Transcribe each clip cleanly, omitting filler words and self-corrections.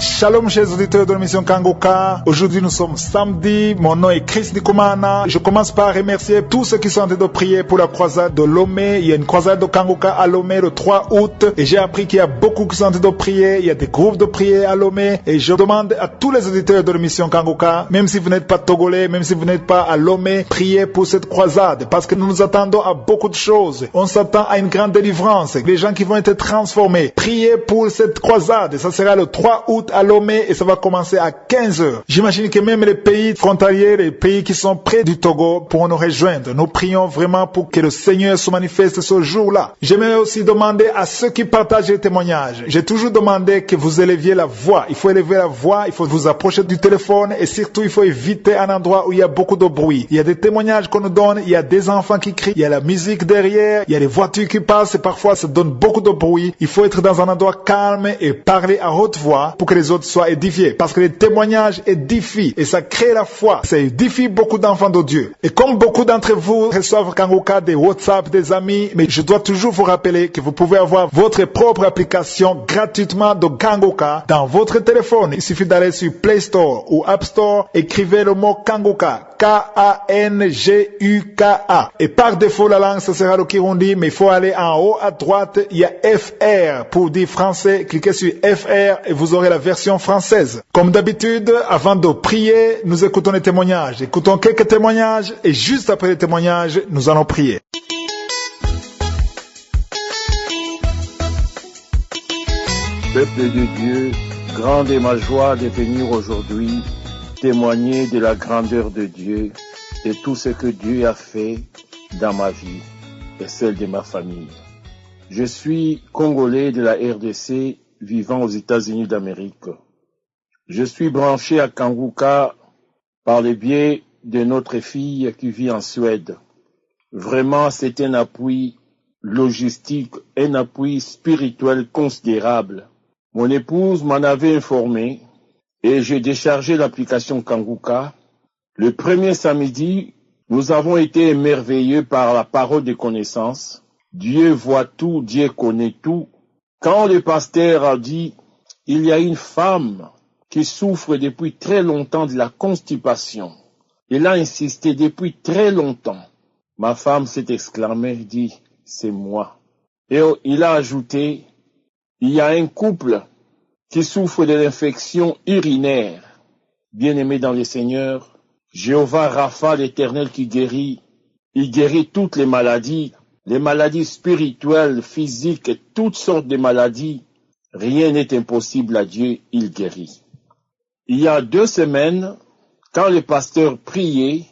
Shalom chers auditeurs de l'émission Kangoka. Aujourd'hui nous sommes samedi, mon nom est Chris Nikumana. Je commence par remercier tous ceux qui sont en train de prier pour la croisade de Lomé. Il y a une croisade de Kangoka à Lomé le 3 août et j'ai appris qu'il y a beaucoup qui sont en train de prier. Il y a des groupes de prière à Lomé et je demande à tous les auditeurs de l'émission Kangoka, même si vous n'êtes pas togolais, même si vous n'êtes pas à Lomé, priez pour cette croisade parce que nous nous attendons à beaucoup de choses. On s'attend à une grande délivrance, les gens qui vont être transformés. Priez pour cette croisade, ça sera le 3 août à Lomé et ça va commencer à 15h. J'imagine que même les pays frontaliers, les pays qui sont près du Togo pourront nous rejoindre. Nous prions vraiment pour que le Seigneur se manifeste ce jour-là. J'aimerais aussi demander à ceux qui partagent les témoignages. J'ai toujours demandé que vous éleviez la voix. Il faut élever la voix, il faut vous approcher du téléphone et surtout il faut éviter un endroit où il y a beaucoup de bruit. Il y a des témoignages qu'on nous donne, il y a des enfants qui crient, il y a la musique derrière, il y a les voitures qui passent et parfois ça donne beaucoup de bruit. Il faut être dans un endroit calme et parler à haute voix pour que les autres soient édifiés. Parce que les témoignages édifient et ça crée la foi. Ça édifie beaucoup d'enfants de Dieu. Et comme beaucoup d'entre vous reçoivent Kangoka des WhatsApp, des amis, mais je dois toujours vous rappeler que vous pouvez avoir votre propre application gratuitement de Kangoka dans votre téléphone. Il suffit d'aller sur Play Store ou App Store, écrivez le mot Kangoka. K-A-N-G-U-K-A. Et par défaut, la langue, ce sera le Kirundi, mais il faut aller en haut à droite, il y a FR pour dire français. Cliquez sur FR et vous aurez la version française. Comme d'habitude, avant de prier, nous écoutons les témoignages. Écoutons quelques témoignages et juste après les témoignages, nous allons prier. Peuple de Dieu, grande est ma joie de venir aujourd'hui témoigner de la grandeur de Dieu, de tout ce que Dieu a fait dans ma vie et celle de ma famille. Je suis Congolais de la RDC vivant aux États-Unis d'Amérique. Je suis branché à Kangoka par le biais de notre fille qui vit en Suède. Vraiment, c'est un appui logistique, un appui spirituel considérable. Mon épouse m'en avait informé et j'ai déchargé l'application Kangoka. Le premier samedi, nous avons été émerveillés par la parole de connaissance. Dieu voit tout, Dieu connaît tout. Quand le pasteur a dit, il y a une femme qui souffre depuis très longtemps de la constipation. Il a insisté depuis très longtemps. Ma femme s'est exclamée, dit, c'est moi. Et il a ajouté, il y a un couple qui souffre de l'infection urinaire. Bien-aimé dans le Seigneur, Jéhovah Rapha, l'Éternel qui guérit, il guérit toutes les maladies spirituelles, physiques, et toutes sortes de maladies. Rien n'est impossible à Dieu, il guérit. Il y a 2 semaines, quand le pasteur priait,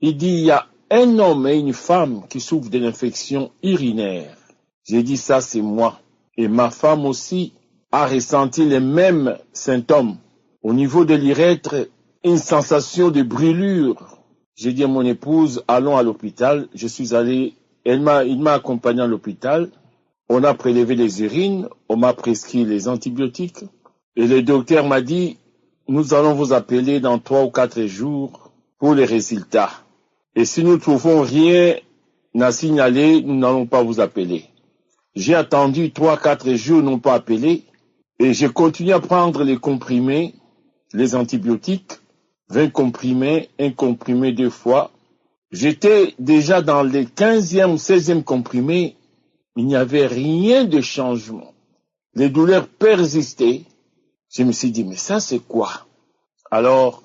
il dit, il y a un homme et une femme qui souffrent de l'infection urinaire. J'ai dit, ça c'est moi. Et ma femme aussi a ressenti les mêmes symptômes. Au niveau de l'urètre, une sensation de brûlure. J'ai dit à mon épouse, allons à l'hôpital. Je suis allé, il m'a accompagné à l'hôpital. On a prélevé les urines, on m'a prescrit les antibiotiques. Et le docteur m'a dit, nous allons vous appeler dans 3 ou 4 jours pour les résultats. Et si nous trouvons rien à signaler, nous n'allons pas vous appeler. J'ai attendu 3-4 jours, non pas appelé. Et j'ai continué à prendre les comprimés, les antibiotiques, 20 comprimés, 1 comprimé 2 fois. J'étais déjà dans les 15e ou 16e comprimés. Il n'y avait rien de changement. Les douleurs persistaient. Je me suis dit, mais ça c'est quoi? Alors,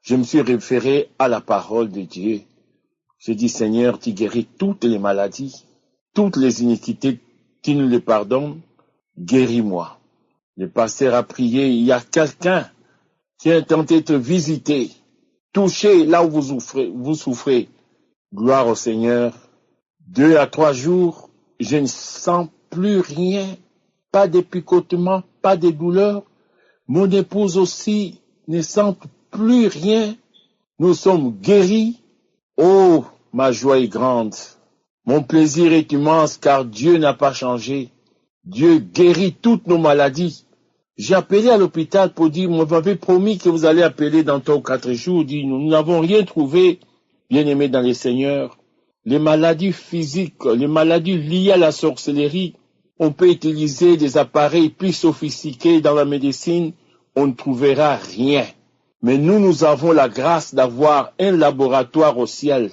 je me suis référé à la parole de Dieu. J'ai dit, Seigneur, tu guéris toutes les maladies, toutes les iniquités, tu nous les pardonnes, guéris-moi. Le pasteur a prié, il y a quelqu'un qui est tenté de te visiter, toucher là où vous souffrez. Gloire au Seigneur. 2 à 3 jours, je ne sens plus rien, pas de picotement, pas de douleur. Mon épouse aussi ne sent plus rien. Nous sommes guéris. Oh, ma joie est grande. Mon plaisir est immense car Dieu n'a pas changé. Dieu guérit toutes nos maladies. J'ai appelé à l'hôpital pour dire, vous m'avez promis que vous allez appeler dans 3 ou 4 jours. Dit, nous n'avons rien trouvé, bien-aimés dans les Seigneurs. Les maladies physiques, les maladies liées à la sorcellerie, on peut utiliser des appareils plus sophistiqués dans la médecine on ne trouvera rien. Mais nous avons la grâce d'avoir un laboratoire au ciel.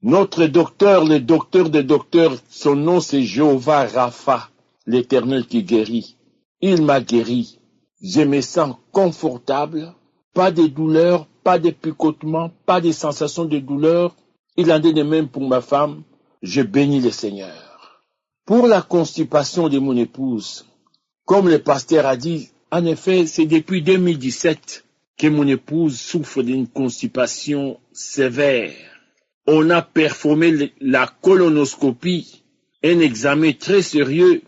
Notre docteur, le docteur des docteurs, son nom c'est Jéhovah Rapha, l'Éternel qui guérit. Il m'a guéri. Je me sens confortable, pas de douleur, pas de picotements, pas de sensations de douleur. Il en est de même pour ma femme. Je bénis le Seigneur. Pour la constipation de mon épouse, comme le pasteur a dit, en effet, c'est depuis 2017 que mon épouse souffre d'une constipation sévère. On a performé la colonoscopie, un examen très sérieux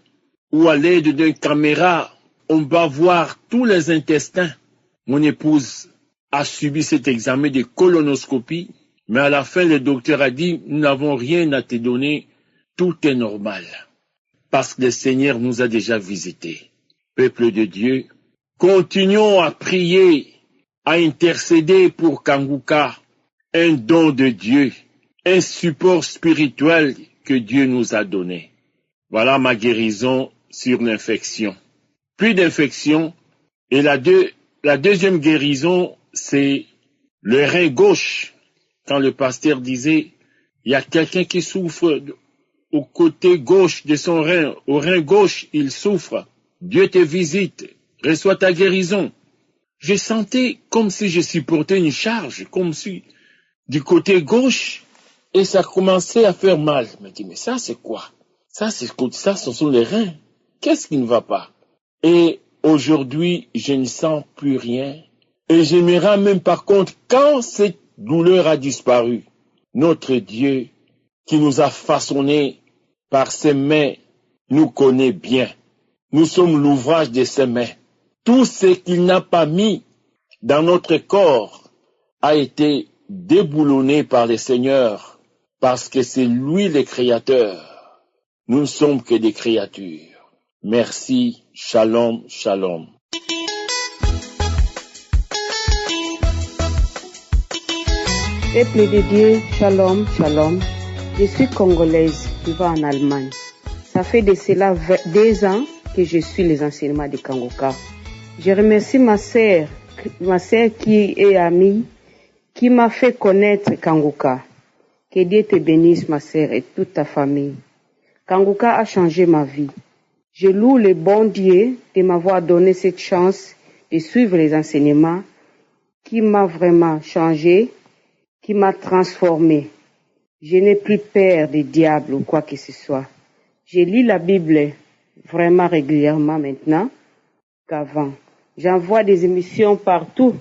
où à l'aide d'une caméra, on va voir tous les intestins. Mon épouse a subi cet examen de colonoscopie, mais à la fin, le docteur a dit, nous n'avons rien à te donner, tout est normal. Parce que le Seigneur nous a déjà visités. Peuple de Dieu, continuons à prier, à intercéder pour Kanguka, un don de Dieu, un support spirituel que Dieu nous a donné. Voilà ma guérison sur l'infection. Plus d'infection, et la deuxième guérison, c'est le rein gauche. Quand le pasteur disait, il y a quelqu'un qui souffre au côté gauche de son rein, au rein gauche, il souffre. Dieu te visite, reçois ta guérison. Je sentais comme si je supportais une charge, comme si du côté gauche, et ça commençait à faire mal. Je me dis, mais ça c'est quoi? Ça ce sont les reins. Qu'est-ce qui ne va pas? Et aujourd'hui, je ne sens plus rien. Et je me rends même par compte quand cette douleur a disparu. Notre Dieu, qui nous a façonnés par ses mains, nous connaît bien. Nous sommes l'ouvrage de ses mains. Tout ce qu'il n'a pas mis dans notre corps a été déboulonné par le Seigneur, parce que c'est lui le Créateur. Nous ne sommes que des créatures. Merci, shalom, shalom. Peuple de Dieu, shalom, shalom. Je suis congolaise, vivant en Allemagne. Ça fait de cela 2 ans que je suis les enseignements de Kanguka. Je remercie ma sœur qui est amie, qui m'a fait connaître Kanguka. Que Dieu te bénisse, ma sœur, et toute ta famille. Kanguka a changé ma vie. Je loue le bon Dieu de m'avoir donné cette chance de suivre les enseignements qui m'a vraiment changé, qui m'a transformé. Je n'ai plus peur des diables ou quoi que ce soit. Je lis la Bible vraiment régulièrement maintenant qu'avant. J'envoie des émissions partout,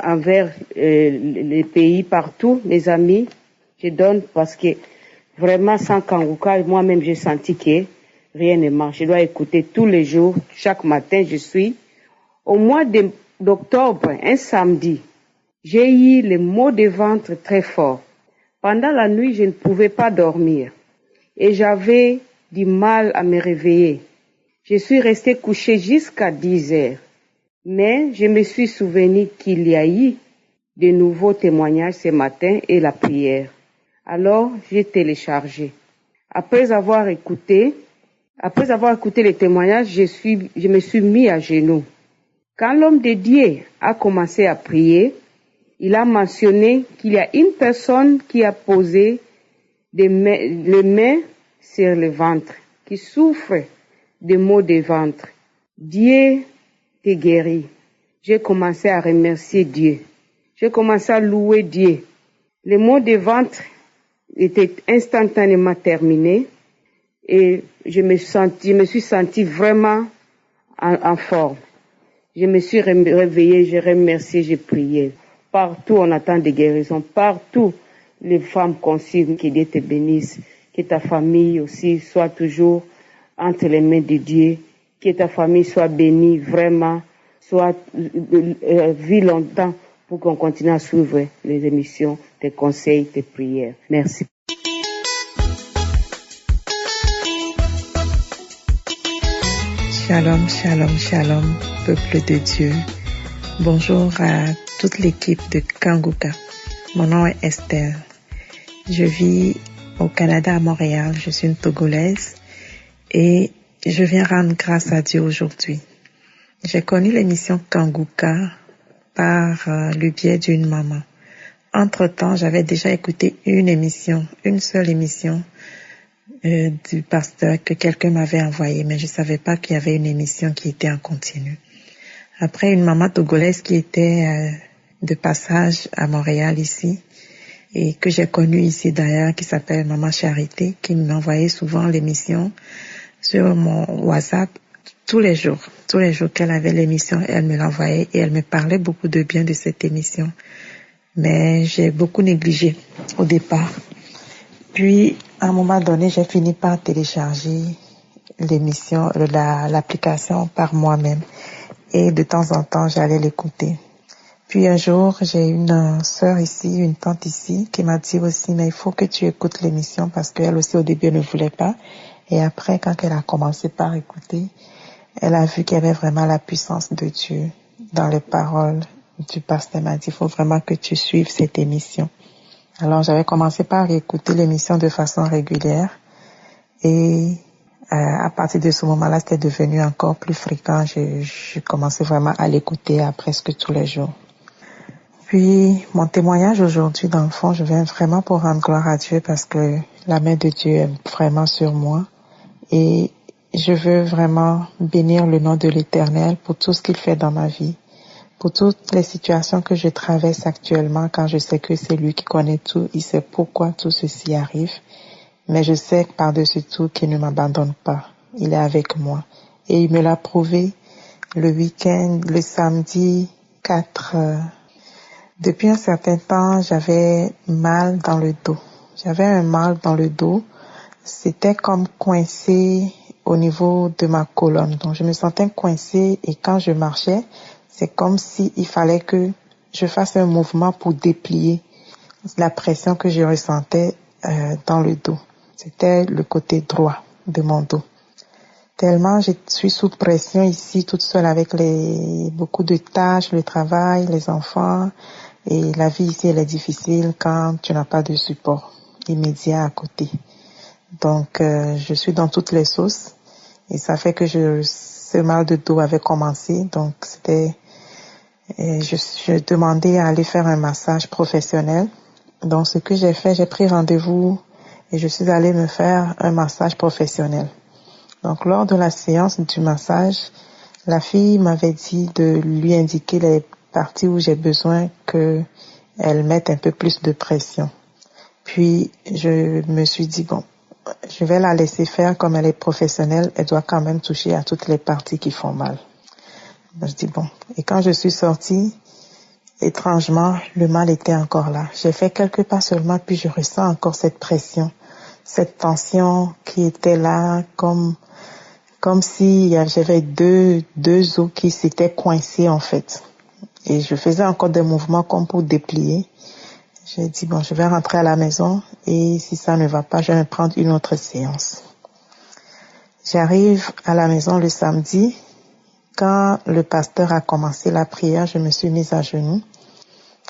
envers les pays partout, mes amis. Je donne parce que vraiment sans Kanguka, moi-même j'ai senti que rien ne marche. Je dois écouter tous les jours, chaque matin je suis. Au mois d'octobre, un samedi, j'ai eu les maux de ventre très forts. Pendant la nuit, je ne pouvais pas dormir et j'avais du mal à me réveiller. Je suis restée couchée jusqu'à 10 heures. Mais je me suis souvenu qu'il y a eu de nouveaux témoignages ce matin et la prière. Alors, j'ai téléchargé. Après avoir écouté les témoignages, je me suis mis à genoux. Quand l'homme de Dieu a commencé à prier, il a mentionné qu'il y a une personne qui a posé les mains sur le ventre, qui souffre de maux de ventre. Dieu te guérit. J'ai commencé à remercier Dieu. J'ai commencé à louer Dieu. Les maux de ventre étaient instantanément terminés et je me suis sentie vraiment en forme. Je me suis réveillée, j'ai remercié, j'ai prié. Partout on attend des guérisons, partout les femmes consignent que Dieu te bénisse, que ta famille aussi soit toujours entre les mains de Dieu, que ta famille soit bénie vraiment, soit vit longtemps pour qu'on continue à suivre les émissions, tes conseils, tes prières. Merci. Shalom, shalom, shalom, peuple de Dieu. Bonjour à toute l'équipe de Kanguka. Mon nom est Esther. Je vis au Canada, à Montréal. Je suis une Togolaise et je viens rendre grâce à Dieu aujourd'hui. J'ai connu l'émission Kanguka par le biais d'une maman. Entre-temps, j'avais déjà écouté une seule émission du pasteur que quelqu'un m'avait envoyé, mais je savais pas qu'il y avait une émission qui était en continu. Après, une maman togolaise qui était de passage à Montréal ici, et que j'ai connue ici d'ailleurs, qui s'appelle Maman Charité, qui m'envoyait souvent l'émission sur mon WhatsApp tous les jours qu'elle avait l'émission, elle me l'envoyait et elle me parlait beaucoup de bien de cette émission. Mais j'ai beaucoup négligé au départ. Puis, à un moment donné, j'ai fini par télécharger l'émission, l'application par moi-même. Et de temps en temps, j'allais l'écouter. Puis un jour, j'ai une sœur ici, une tante ici, qui m'a dit aussi, mais il faut que tu écoutes l'émission parce qu'elle aussi au début elle ne voulait pas. Et après, quand elle a commencé par écouter, elle a vu qu'il y avait vraiment la puissance de Dieu dans les paroles du pasteur. Elle m'a dit, il faut vraiment que tu suives cette émission. Alors, j'avais commencé par écouter l'émission de façon régulière. Et à partir de ce moment-là, c'était devenu encore plus fréquent. Je commençais vraiment à l'écouter presque tous les jours. Puis, mon témoignage aujourd'hui, dans le fond, je viens vraiment pour rendre gloire à Dieu parce que la main de Dieu est vraiment sur moi. Et je veux vraiment bénir le nom de l'Éternel pour tout ce qu'il fait dans ma vie, pour toutes les situations que je traverse actuellement, quand je sais que c'est lui qui connaît tout, il sait pourquoi tout ceci arrive. Mais je sais par-dessus tout qu'il ne m'abandonne pas. Il est avec moi. Et il me l'a prouvé le week-end, le samedi 4. Depuis un certain temps, j'avais mal dans le dos. J'avais un mal dans le dos. C'était comme coincé au niveau de ma colonne. Donc je me sentais coincée et quand je marchais, c'est comme si il fallait que je fasse un mouvement pour déplier la pression que je ressentais dans le dos. C'était le côté droit de mon dos. Tellement je suis sous pression ici, toute seule avec beaucoup de tâches, le travail, les enfants. Et la vie ici, elle est difficile quand tu n'as pas de support immédiat à côté. Donc, je suis dans toutes les sauces. Et ça fait que ce mal de dos avait commencé. Donc, je demandais à aller faire un massage professionnel. Donc, ce que j'ai fait, j'ai pris rendez-vous et je suis allée me faire un massage professionnel. Donc, lors de la séance du massage, la fille m'avait dit de lui indiquer les parties où j'ai besoin qu'elle mette un peu plus de pression. Puis, je me suis dit, bon, je vais la laisser faire comme elle est professionnelle, elle doit quand même toucher à toutes les parties qui font mal. Je dis bon. Et quand je suis sortie, étrangement, le mal était encore là. J'ai fait quelques pas seulement, puis je ressens encore cette pression, cette tension qui était là, comme si j'avais deux os qui s'étaient coincés en fait. Et je faisais encore des mouvements comme pour déplier. J'ai dit, bon, je vais rentrer à la maison et si ça ne va pas, je vais prendre une autre séance. J'arrive à la maison le samedi. Quand le pasteur a commencé la prière, je me suis mise à genoux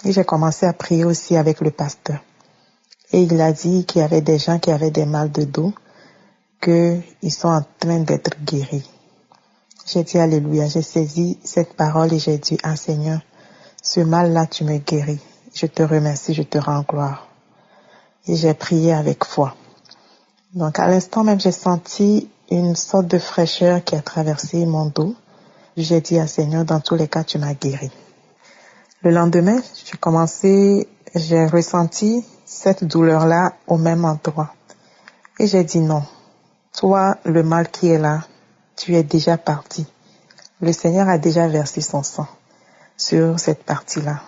et j'ai commencé à prier aussi avec le pasteur. Et il a dit qu'il y avait des gens qui avaient des mal de dos, qu'ils sont en train d'être guéris. J'ai dit alléluia, j'ai saisi cette parole et j'ai dit, ah Seigneur, ce mal-là tu me guéris. Je te remercie, je te rends gloire. Et j'ai prié avec foi. Donc à l'instant même, j'ai senti une sorte de fraîcheur qui a traversé mon dos. J'ai dit à Seigneur, dans tous les cas, tu m'as guéri. Le lendemain, j'ai ressenti cette douleur-là au même endroit. Et j'ai dit non. Toi, le mal qui est là, tu es déjà parti. Le Seigneur a déjà versé son sang sur cette partie-là.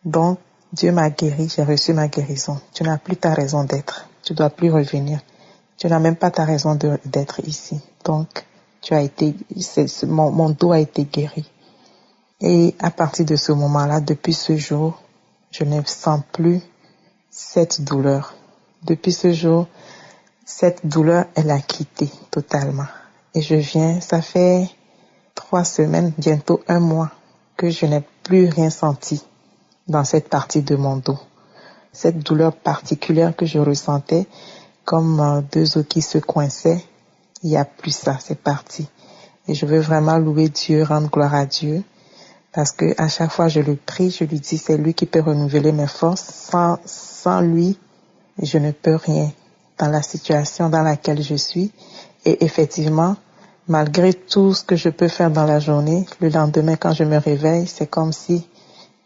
Donc, Dieu m'a guéri, j'ai reçu ma guérison. Tu n'as plus ta raison d'être. Tu ne dois plus revenir. Tu n'as même pas ta raison d'être ici. Donc, mon dos a été guéri. Et à partir de ce moment-là, depuis ce jour, je ne sens plus cette douleur. Depuis ce jour, cette douleur, elle a quitté totalement. Et ça fait 3 semaines, bientôt 1 mois, que je n'ai plus rien senti dans cette partie de mon dos. Cette douleur particulière que je ressentais, comme 2 os qui se coinçaient, il n'y a plus ça, c'est parti. Et je veux vraiment louer Dieu, rendre gloire à Dieu. Parce que à chaque fois je le prie, je lui dis c'est lui qui peut renouveler mes forces. Sans lui, je ne peux rien dans la situation dans laquelle je suis. Et effectivement, malgré tout ce que je peux faire dans la journée, le lendemain quand je me réveille, c'est comme si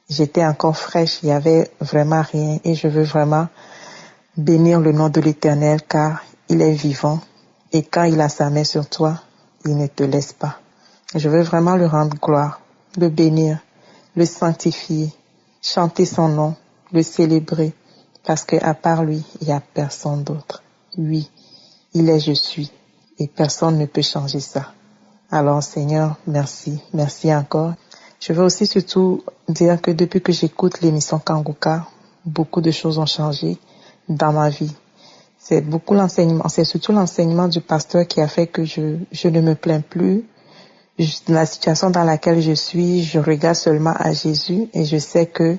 j'étais encore fraîche, il y avait vraiment rien. Et je veux vraiment bénir le nom de l'Éternel car il est vivant. Et quand il a sa main sur toi, il ne te laisse pas. Je veux vraiment lui rendre gloire, le bénir, le sanctifier, chanter son nom, le célébrer, parce que à part lui, il n'y a personne d'autre. Oui, il est je suis, et personne ne peut changer ça. Alors Seigneur, merci encore. Je veux aussi surtout dire que depuis que j'écoute l'émission Kanguka, beaucoup de choses ont changé dans ma vie. C'est surtout l'enseignement du pasteur qui a fait que je ne me plains plus. La situation dans laquelle je suis, je regarde seulement à Jésus et je sais que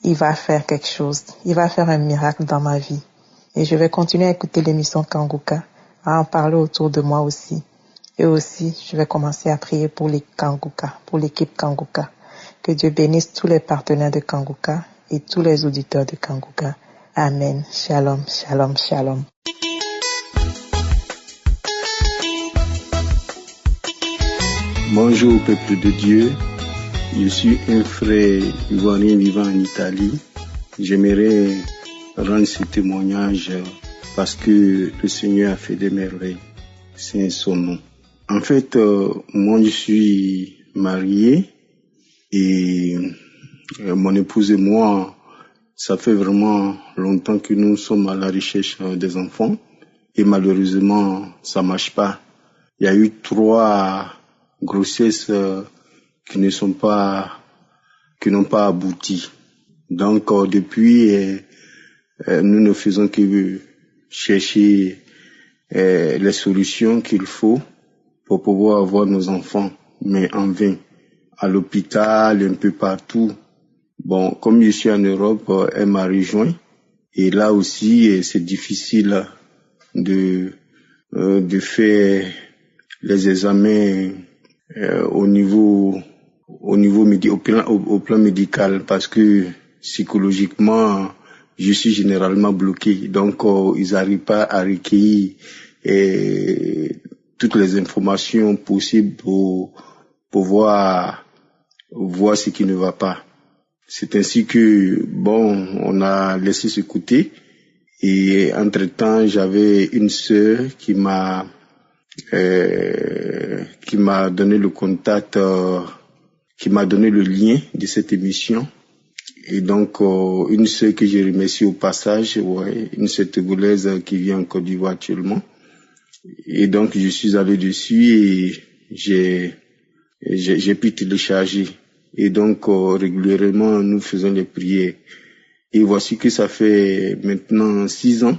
il va faire quelque chose. Il va faire un miracle dans ma vie. Et je vais continuer à écouter l'émission Kanguka, à en parler autour de moi aussi. Et aussi, je vais commencer à prier pour les Kanguka, pour l'équipe Kanguka. Que Dieu bénisse tous les partenaires de Kanguka et tous les auditeurs de Kanguka. Amen. Shalom, shalom, shalom. Bonjour peuple de Dieu, je suis un frère ivoirien vivant en Italie. J'aimerais rendre ce témoignage parce que le Seigneur a fait des merveilles, c'est son nom. En fait, moi je suis marié et mon épouse et moi, ça fait vraiment longtemps que nous sommes à la recherche des enfants et malheureusement ça marche pas. Il y a eu 3 grossesses qui n'ont pas abouti. Donc depuis, nous ne faisons que chercher les solutions qu'il faut pour pouvoir avoir nos enfants, mais en vain. À l'hôpital, un peu partout. Bon, comme je suis en Europe, elle m'a rejoint. Et là aussi, c'est difficile de faire les examens au plan médical parce que psychologiquement je suis généralement bloqué, donc ils n'arrivent pas à recueillir toutes les informations possibles pour pouvoir voir ce qui ne va pas. C'est ainsi que on a laissé ce côté et entre-temps j'avais une sœur qui m'a donné le contact, qui m'a donné le lien de cette émission. Et donc, une sœur que je remercie au passage, une sœur togolaise qui vit en Côte d'Ivoire actuellement. Et donc, je suis allé dessus et j'ai pu télécharger. Et donc, régulièrement, nous faisons les prières. Et voici que ça fait maintenant 6 ans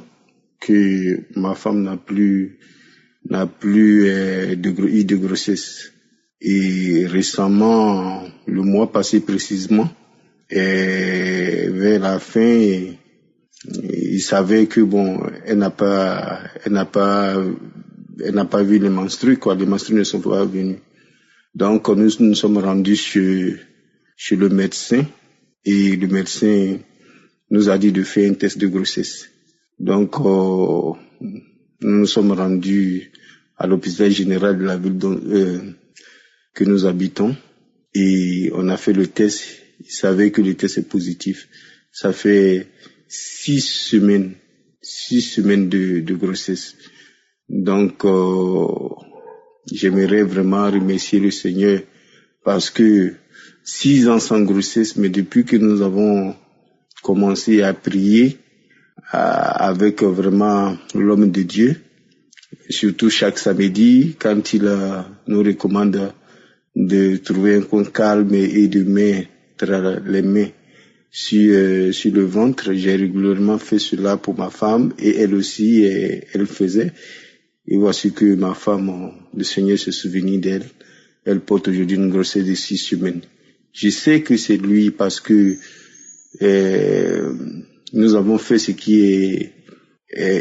que ma femme n'a plus eu de grossesse. Et récemment, le mois passé précisément, vers la fin, il savait que elle n'a pas vu les menstrues, les menstrues ne sont pas venues. Donc nous sommes rendus chez le médecin et le médecin nous a dit de faire un test de grossesse. Donc nous nous sommes rendus à l'hôpital général de la ville que nous habitons et on a fait le test. Il savait que le test est positif. Ça fait 6 semaines de grossesse. Donc j'aimerais vraiment remercier le Seigneur parce que 6 ans sans grossesse, mais depuis que nous avons commencé à prier avec vraiment l'homme de Dieu, surtout chaque samedi, quand il nous recommande de trouver un coin calme et de mettre les mains sur le ventre, j'ai régulièrement fait cela pour ma femme et elle aussi, elle faisait. Et voici que ma femme, le Seigneur se souvient d'elle. Elle porte aujourd'hui une grossesse de 6 semaines. Je sais que c'est lui parce que nous avons fait ce qui est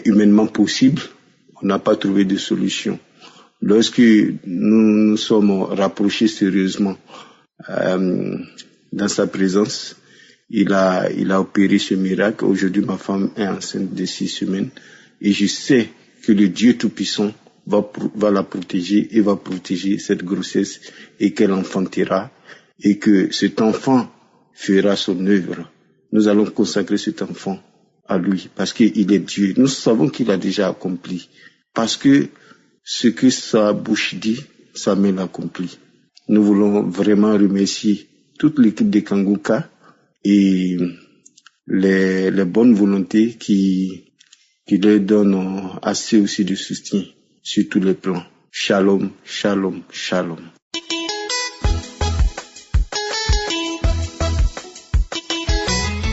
humainement possible. On n'a pas trouvé de solution. Lorsque nous nous sommes rapprochés sérieusement dans sa présence, il a opéré ce miracle. Aujourd'hui, ma femme est enceinte de 6 semaines et je sais que le Dieu Tout-Puissant va la protéger et va protéger cette grossesse et qu'elle enfantera et que cet enfant fera son œuvre. Nous allons consacrer cet enfant à lui parce qu'il est Dieu. Nous savons qu'il a déjà accompli parce que ce que sa bouche dit, sa main l'accomplit. Nous voulons vraiment remercier toute l'équipe de Kanguka et les bonnes volontés qui leur donnent assez aussi de soutien sur tous les plans. Shalom, shalom, shalom.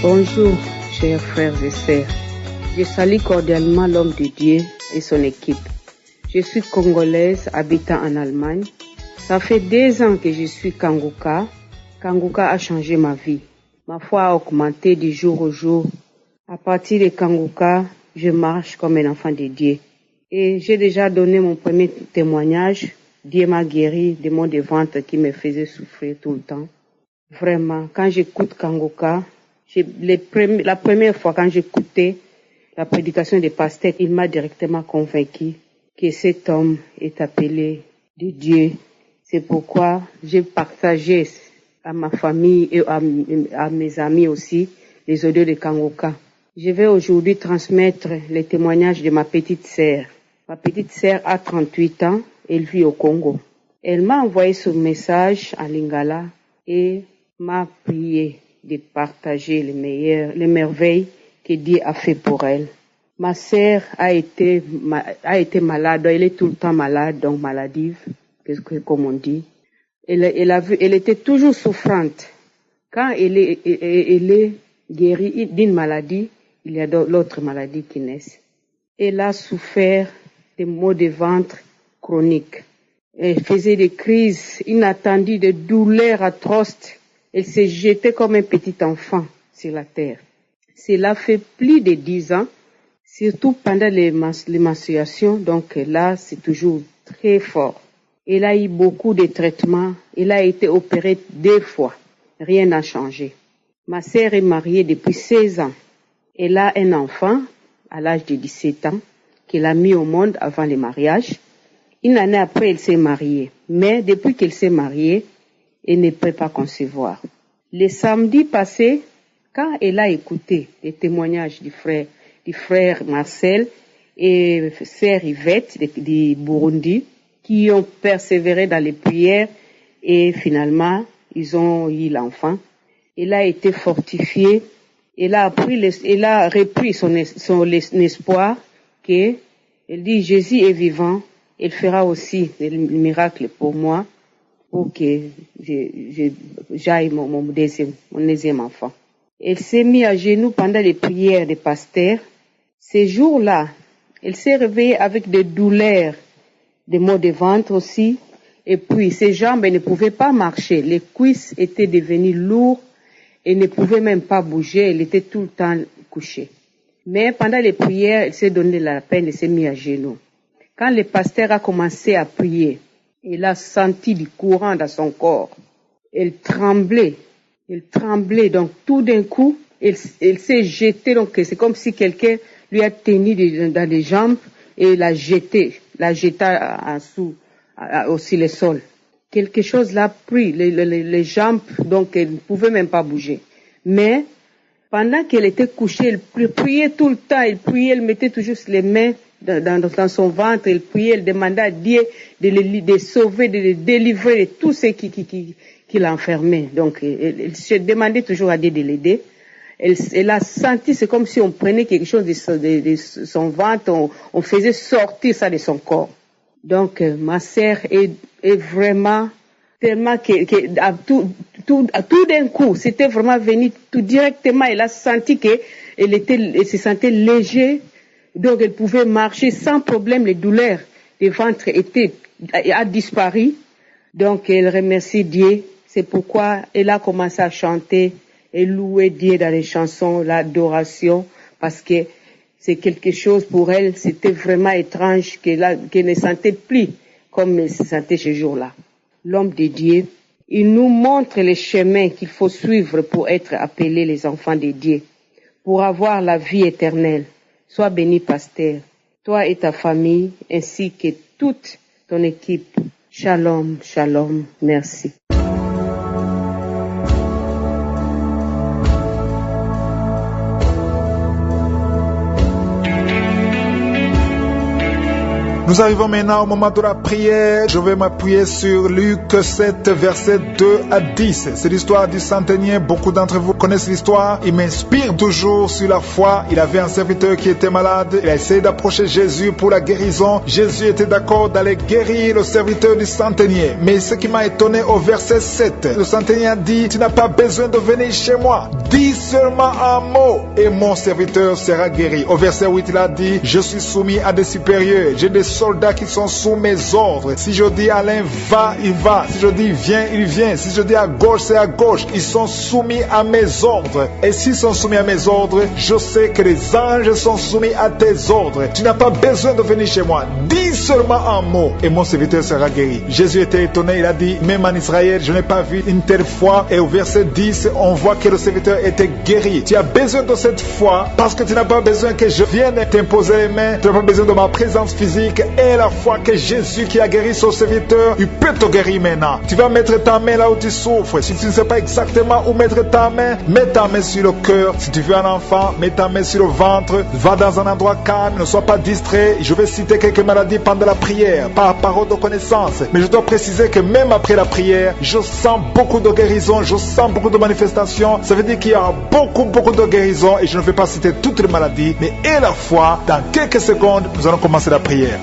Bonjour, chers frères et sœurs. Je salue cordialement l'homme de Dieu et son équipe. Je suis congolaise habitant en Allemagne. Ça fait 2 ans que je suis Kanguka. Kanguka a changé ma vie. Ma foi a augmenté du jour au jour. À partir de Kanguka, je marche comme un enfant de Dieu. Et j'ai déjà donné mon premier témoignage. Dieu m'a guéri de maux de ventre qui me faisaient souffrir tout le temps. Vraiment, quand j'écoute Kanguka, la première fois quand j'écoutais la prédication des pasteurs, il m'a directement convaincu que cet homme est appelé de Dieu. C'est pourquoi j'ai partagé à ma famille et à mes amis aussi les audios de Kanguka. Je vais aujourd'hui transmettre les témoignages de ma petite sœur. Ma petite sœur a 38 ans, elle vit au Congo. Elle m'a envoyé ce message en lingala et m'a prié de partager les merveilles que Dieu a fait pour elle. Ma sœur a été malade, elle est tout le temps malade, donc maladive, comme on dit. Elle était toujours souffrante. Quand elle est guérie d'une maladie, il y a d'autres maladies qui naissent. Elle a souffert des maux de ventre chroniques. Elle faisait des crises inattendues, de douleurs atroces. Elle s'est jetée comme un petit enfant sur la terre. Cela fait plus de 10 ans, surtout pendant les menstruations, donc là, c'est toujours très fort. Elle a eu beaucoup de traitements. Elle a été opérée 2 fois. Rien n'a changé. Ma sœur est mariée depuis 16 ans. Elle a un enfant à l'âge de 17 ans qu'elle a mis au monde avant le mariage. Une année après, elle s'est mariée. Mais depuis qu'elle s'est mariée, elle ne peut pas concevoir. Le samedi passé, quand elle a écouté les témoignages du frère Marcel et sœur Yvette du Burundi, qui ont persévéré dans les prières et finalement, ils ont eu l'enfant. Elle a été fortifiée. Elle a repris son espoir que, elle dit, Jésus est vivant. Elle fera aussi des miracles pour moi, pour que j'aille mon deuxième enfant. Elle s'est mise à genoux pendant les prières des pasteurs. Ces jours-là, elle s'est réveillée avec des douleurs, des maux de ventre aussi. Et puis, ses jambes, elle ne pouvait pas marcher. Les cuisses étaient devenues lourdes. Elle ne pouvait même pas bouger. Elle était tout le temps couchée. Mais pendant les prières, elle s'est donné la peine, elle s'est mise à genoux. Quand le pasteur a commencé à prier, elle a senti du courant dans son corps. Elle tremblait. Donc, tout d'un coup, elle s'est jetée. Donc, c'est comme si quelqu'un lui a tenu dans les jambes et la jeta en dessous, aussi le sol. Quelque chose l'a pris, les jambes, donc elle ne pouvait même pas bouger. Mais, pendant qu'elle était couchée, elle priait tout le temps, elle mettait toujours les mains dans son ventre, elle priait, elle demandait à Dieu de sauver, de délivrer de tout ce qui l'enfermait. Donc, elle se demandait toujours à Dieu de l'aider. Elle a senti, c'est comme si on prenait quelque chose de son ventre, on faisait sortir ça de son corps. Donc, ma sœur est vraiment tellement tout d'un coup, c'était vraiment venu tout directement. Elle a senti elle se sentait léger, donc elle pouvait marcher sans problème. Les douleurs du ventre a disparu. Donc, elle remercie Dieu. C'est pourquoi elle a commencé à chanter et louer Dieu dans les chansons, l'adoration, parce que c'est quelque chose pour elle, c'était vraiment étrange qu'elle ne sentait plus comme il se sentait ce jour-là. L'homme de Dieu, il nous montre les chemins qu'il faut suivre pour être appelés les enfants de Dieu, pour avoir la vie éternelle. Sois béni, pasteur, toi et ta famille, ainsi que toute ton équipe. Shalom, shalom, merci. Nous arrivons maintenant au moment de la prière. Je vais m'appuyer sur Luc 7, versets 2 à 10. C'est l'histoire du centenier. Beaucoup d'entre vous connaissent l'histoire. Il m'inspire toujours sur la foi. Il avait un serviteur qui était malade. Il a essayé d'approcher Jésus pour la guérison. Jésus était d'accord d'aller guérir le serviteur du centenier. Mais ce qui m'a étonné au verset 7, le centenier a dit, tu n'as pas besoin de venir chez moi. Dis seulement un mot et mon serviteur sera guéri. Au verset 8, il a dit, je suis soumis à des supérieurs. J'ai des soldats qui sont sous mes ordres. Si je dis Alain, va, il va. Si je dis viens, il vient. Si je dis à gauche, c'est à gauche. Ils sont soumis à mes ordres. Et s'ils sont soumis à mes ordres, je sais que les anges sont soumis à tes ordres. Tu n'as pas besoin de venir chez moi. Dis seulement un mot et mon serviteur sera guéri. Jésus était étonné. Il a dit, même en Israël, je n'ai pas vu une telle foi. Et au verset 10, on voit que le serviteur était guéri. Tu as besoin de cette foi parce que tu n'as pas besoin que je vienne t'imposer les mains. Tu n'as pas besoin de ma présence physique. Et la foi que Jésus qui a guéri son serviteur, il peut te guérir maintenant. Tu vas mettre ta main là où tu souffres. Si tu ne sais pas exactement où mettre ta main, mets ta main sur le cœur. Si tu veux un enfant, mets ta main sur le ventre. Va dans un endroit calme, ne sois pas distrait. Je vais citer quelques maladies pendant la prière, par parole de connaissance. Mais je dois préciser que même après la prière, je sens beaucoup de guérison, je sens beaucoup de manifestations. Ça veut dire qu'il y a beaucoup de guérison et je ne vais pas citer toutes les maladies. Mais et la foi, dans quelques secondes, nous allons commencer la prière.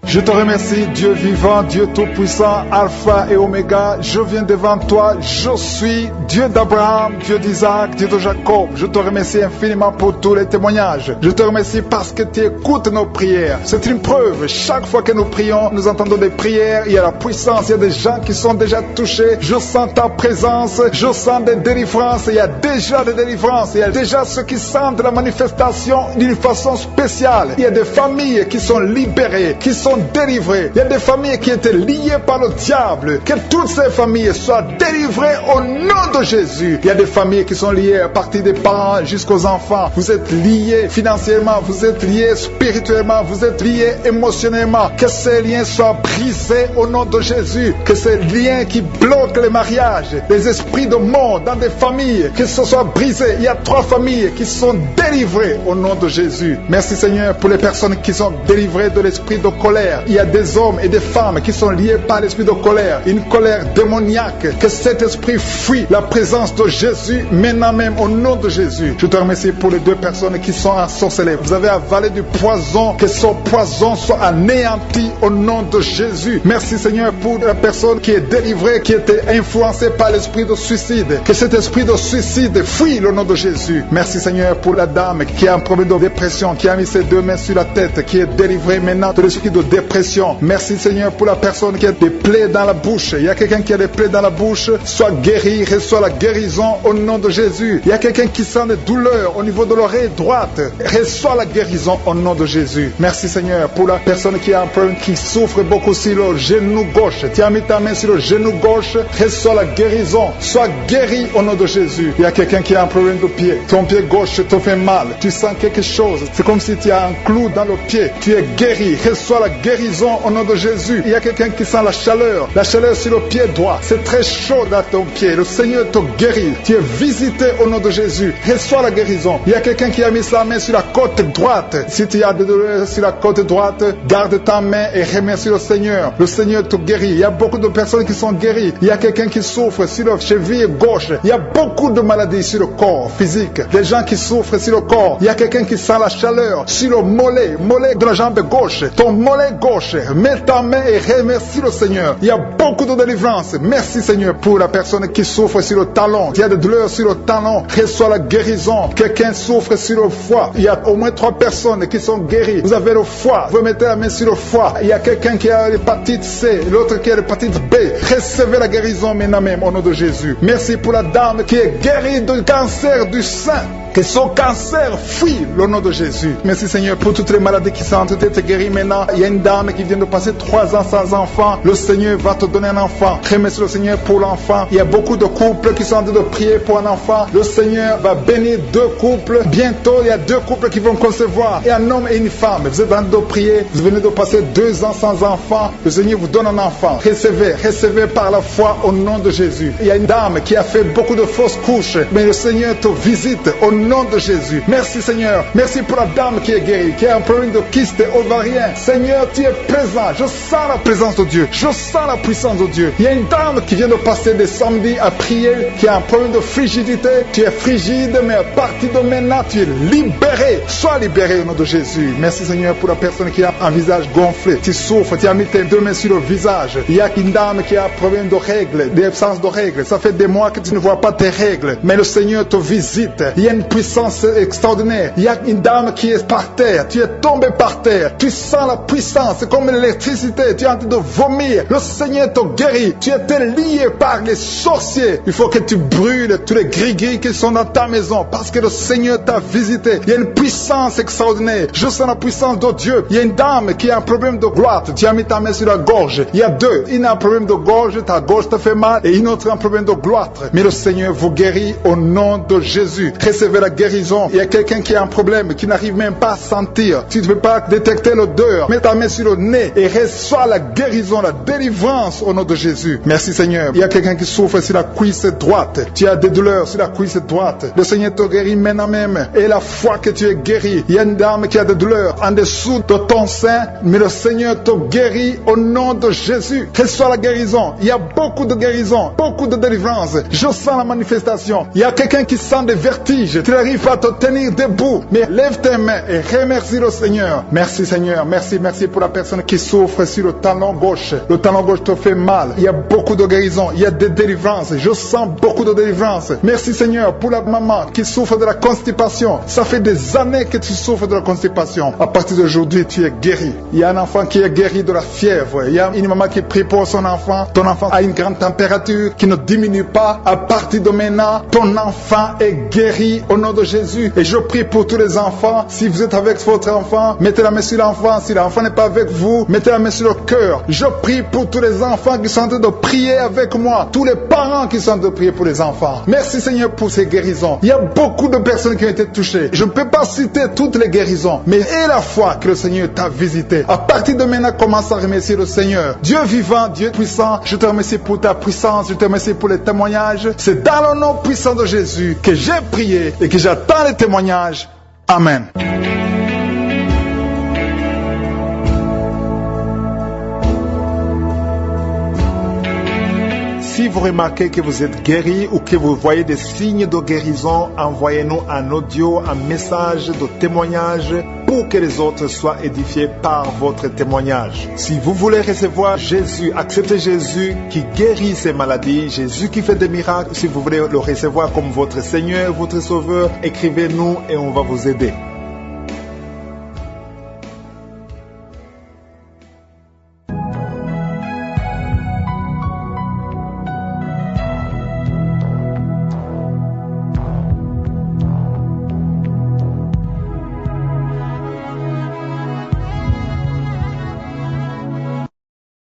Je te remercie, Dieu vivant, Dieu tout-puissant, Alpha et Oméga. Je viens devant toi, je suis Dieu d'Abraham, Dieu d'Isaac, Dieu de Jacob. Je te remercie infiniment pour tous les témoignages. Je te remercie parce que tu écoutes nos prières. C'est une preuve. Chaque fois que nous prions, nous entendons des prières. Il y a la puissance, il y a des gens qui sont déjà touchés. Je sens ta présence, je sens des délivrances. Il y a déjà des délivrances. Il y a déjà ceux qui sentent la manifestation d'une façon spéciale. Il y a des familles qui sont libérées, qui sont délivrées. Il y a des familles qui étaient liées par le diable. Que toutes ces familles soient délivrées au nom de Jésus. Il y a des familles qui sont liées à partir des parents jusqu'aux enfants. Vous êtes liés financièrement, vous êtes liés spirituellement, vous êtes liés émotionnellement. Que ces liens soient brisés au nom de Jésus. Que ces liens qui bloquent les mariages, les esprits de mort dans des familles, que ce soit brisé. Il y a 3 familles qui sont délivrées au nom de Jésus. Merci Seigneur pour les personnes qui sont délivrées de l'esprit de colère. Il y a des hommes et des femmes qui sont liés par l'esprit de colère, une colère démoniaque. Que cet esprit fuit la présence de Jésus maintenant même au nom de Jésus. Je te remercie pour les 2 personnes qui sont ensorcelées. Vous avez avalé du poison, que son poison soit anéanti au nom de Jésus. Merci Seigneur pour la personne qui est délivrée, qui était influencée par l'esprit de suicide. Que cet esprit de suicide fuit le nom de Jésus. Merci Seigneur pour la dame qui a un problème de dépression, qui a mis ses 2 mains sur la tête, qui est délivrée maintenant de l'esprit de dépression. Merci Seigneur pour la personne qui a des plaies dans la bouche. Il y a quelqu'un qui a des plaies dans la bouche, soit guéri, reçoit la guérison au nom de Jésus. Il y a quelqu'un qui sent des douleurs au niveau de l'oreille droite, reçoit la guérison au nom de Jésus. Merci Seigneur pour la personne qui a un problème, qui souffre beaucoup sur le genou gauche. Tu as mis ta main sur le genou gauche, reçoit la guérison, soit guéri au nom de Jésus. Il y a quelqu'un qui a un problème de pied, ton pied gauche te fait mal, tu sens quelque chose, c'est comme si tu as un clou dans le pied, tu es guéri, reçoit la guérison au nom de Jésus. Il y a quelqu'un qui sent la chaleur sur le pied droit, c'est très chaud dans ton pied, le Seigneur te guérit, tu es visité au nom de Jésus, reçois la guérison. Il y a quelqu'un qui a mis sa main sur la côte droite, si tu as des douleurs sur la côte droite, garde ta main et remercie le Seigneur te guérit. Il y a beaucoup de personnes qui sont guéries. Il y a quelqu'un qui souffre sur la cheville gauche, il y a beaucoup de maladies sur le corps physique, des gens qui souffrent sur le corps. Il y a quelqu'un qui sent la chaleur sur le mollet de la jambe gauche, ton mollet gauche, mets ta main et remercie le Seigneur. Il y a beaucoup de délivrance. Merci Seigneur pour la personne qui souffre sur le talon. Il y a des douleurs sur le talon, reçoit la guérison. Quelqu'un souffre sur le foie. Il y a au moins 3 personnes qui sont guéries. Vous avez le foie, vous mettez la main sur le foie. Il y a quelqu'un qui a l'hépatite C, l'autre qui a l'hépatite B. Recevez la guérison maintenant même au nom de Jésus. Merci pour la dame qui est guérie du cancer du sein. Que son cancer fuit le nom de Jésus. Merci Seigneur pour toutes les maladies qui sont en train d'être guéries maintenant. Il y a une dame qui vient de passer 3 ans sans enfant. Le Seigneur va te donner un enfant. Remercie le Seigneur pour l'enfant. Il y a beaucoup de couples qui sont en train de prier pour un enfant. Le Seigneur va bénir 2 couples. Bientôt, il y a 2 couples qui vont concevoir. Et un homme et une femme. Vous êtes en train de prier. Vous venez de passer 2 ans sans enfant. Le Seigneur vous donne un enfant. Recevez par la foi au nom de Jésus. Il y a une dame qui a fait beaucoup de fausses couches. Mais le Seigneur te visite au nom de Jésus. Merci Seigneur. Merci pour la dame qui est guérie, qui a un problème de kyste ovarien. Seigneur, tu es présent. Je sens la présence de Dieu. Je sens la puissance de Dieu. Il y a une dame qui vient de passer des samedis à prier, qui a un problème de frigidité. Tu es frigide, mais à partir de maintenant, tu es libéré. Sois libéré au nom de Jésus. Merci Seigneur pour la personne qui a un visage gonflé. Tu souffres, tu as mis tes 2 mains sur le visage. Il y a une dame qui a un problème de règles, d'absence de règles. Ça fait des mois que tu ne vois pas tes règles, mais le Seigneur te visite. Il y a une puissance extraordinaire. Il y a une dame qui est par terre. Tu es tombé par terre. Tu sens la puissance. C'est comme l'électricité. Tu es en train de vomir. Le Seigneur te guérit. Tu étais lié par les sorciers. Il faut que tu brûles tous les gris-gris qui sont dans ta maison parce que le Seigneur t'a visité. Il y a une puissance extraordinaire. Je sens la puissance de Dieu. Il y a une dame qui a un problème de gloire. Tu as mis ta main sur la gorge. Il y a 2. Une a un problème de gorge. Ta gorge te fait mal. Et une autre a un problème de gloire. Mais le Seigneur vous guérit au nom de Jésus. Recevez la guérison. Il y a quelqu'un qui a un problème, qui n'arrive même pas à sentir. Tu ne peux pas détecter l'odeur. Mets ta main sur le nez et reçois la guérison, la délivrance au nom de Jésus. Merci Seigneur. Il y a quelqu'un qui souffre sur la cuisse droite. Tu as des douleurs sur la cuisse droite. Le Seigneur te guérit maintenant même. Et la foi que tu es guéri. Il y a une dame qui a des douleurs en dessous de ton sein, mais le Seigneur te guérit au nom de Jésus. Reçois la guérison. Il y a beaucoup de guérison, beaucoup de délivrance. Je sens la manifestation. Il y a quelqu'un qui sent des vertiges. Tu n'arrives pas à te tenir debout, mais lève tes mains et remercie le Seigneur. Merci Seigneur. Merci pour la personne qui souffre sur le talon gauche. Le talon gauche te fait mal. Il y a beaucoup de guérison. Il y a des délivrances. Je sens beaucoup de délivrances. Merci Seigneur pour la maman qui souffre de la constipation. Ça fait des années que tu souffres de la constipation. À partir d'aujourd'hui, tu es guéri. Il y a un enfant qui est guéri de la fièvre. Il y a une maman qui prie pour son enfant. Ton enfant a une grande température qui ne diminue pas. À partir de maintenant, ton enfant est guéri au nom de Jésus. Et je prie pour tous les enfants. Si vous êtes avec votre enfant, mettez la main sur l'enfant. Si l'enfant n'est pas avec vous, mettez la main sur le cœur. Je prie pour tous les enfants qui sont en train de prier avec moi. Tous les parents qui sont en train de prier pour les enfants. Merci Seigneur pour ces guérisons. Il y a beaucoup de personnes qui ont été touchées. Je ne peux pas citer toutes les guérisons, mais aie la foi que le Seigneur t'a visité. À partir de maintenant, commence à remercier le Seigneur. Dieu vivant, Dieu puissant, je te remercie pour ta puissance. Je te remercie pour les témoignages. C'est dans le nom puissant de Jésus que j'ai prié et que j'attends les témoignages. Amen. Si vous remarquez que vous êtes guéri ou que vous voyez des signes de guérison, envoyez-nous un audio, un message de témoignage pour que les autres soient édifiés par votre témoignage. Si vous voulez recevoir Jésus, acceptez Jésus qui guérit ces maladies, Jésus qui fait des miracles. Si vous voulez le recevoir comme votre Seigneur, votre Sauveur, écrivez-nous et on va vous aider.